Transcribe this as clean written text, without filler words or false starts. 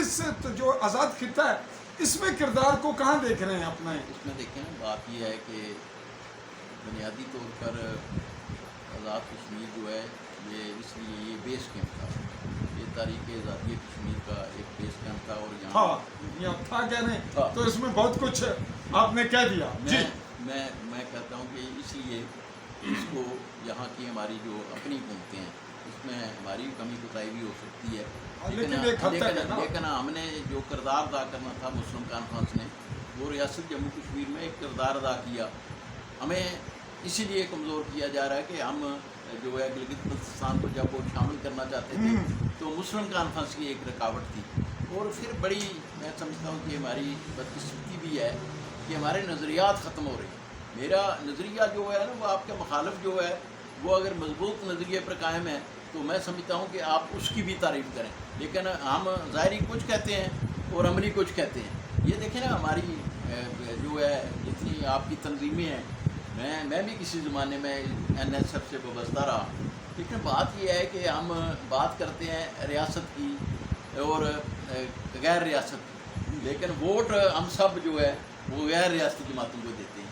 اس جو آزاد خطہ ہے اس میں کردار کو کہاں دیکھ رہے ہیں اپنا؟ اس میں دیکھیں نا، بات یہ ہے کہ بنیادی طور پر آزاد کشمیر جو ہے یہ اس لیے یہ بیس کیمپ تھا، یہ تاریخ آزادی کشمیر کا ایک بیس کیمپ تھا، اور یہاں تھا کہہ رہے ہیں تھا۔ تو اس میں بہت کچھ آپ نے کہہ دیا جی۔ میں کہتا ہوں کہ اس لیے اس کو یہاں کی ہماری جو اپنی حکومتیں ہیں اس میں ہماری کمی کوتاہی بھی ہو سکتی ہے، لیکن ہم نے جو کردار ادا کرنا تھا مسلم کانفرنس نے، وہ ریاست جموں کشمیر میں ایک کردار ادا کیا۔ ہمیں اسی لیے کمزور کیا جا رہا ہے کہ ہم جو ہے گلگت بلتستان کو جب وہ شامل کرنا چاہتے تھے تو مسلم کانفرنس کی ایک رکاوٹ تھی، اور پھر بڑی میں سمجھتا ہوں کہ ہماری بدقسمتی بھی ہے کہ ہمارے نظریات ختم ہو رہے ہیں۔ میرا نظریہ جو ہے نا، وہ آپ کے مخالف جو ہے وہ اگر مضبوط نظریے پر قائم ہے تو میں سمجھتا ہوں کہ آپ اس کی بھی تعریف کریں، لیکن ہم ظاہری کچھ کہتے ہیں اور عملی کچھ کہتے ہیں۔ یہ دیکھیں نا، ہماری جو ہے جتنی آپ کی تنظیمیں ہیں، میں بھی کسی زمانے میں NSF سے وابستہ رہا، لیکن بات یہ ہے کہ ہم بات کرتے ہیں ریاست کی اور غیر ریاست کی، لیکن ووٹ ہم سب جو ہے وہ غیر ریاستی جماعتوں کو دیتے ہیں۔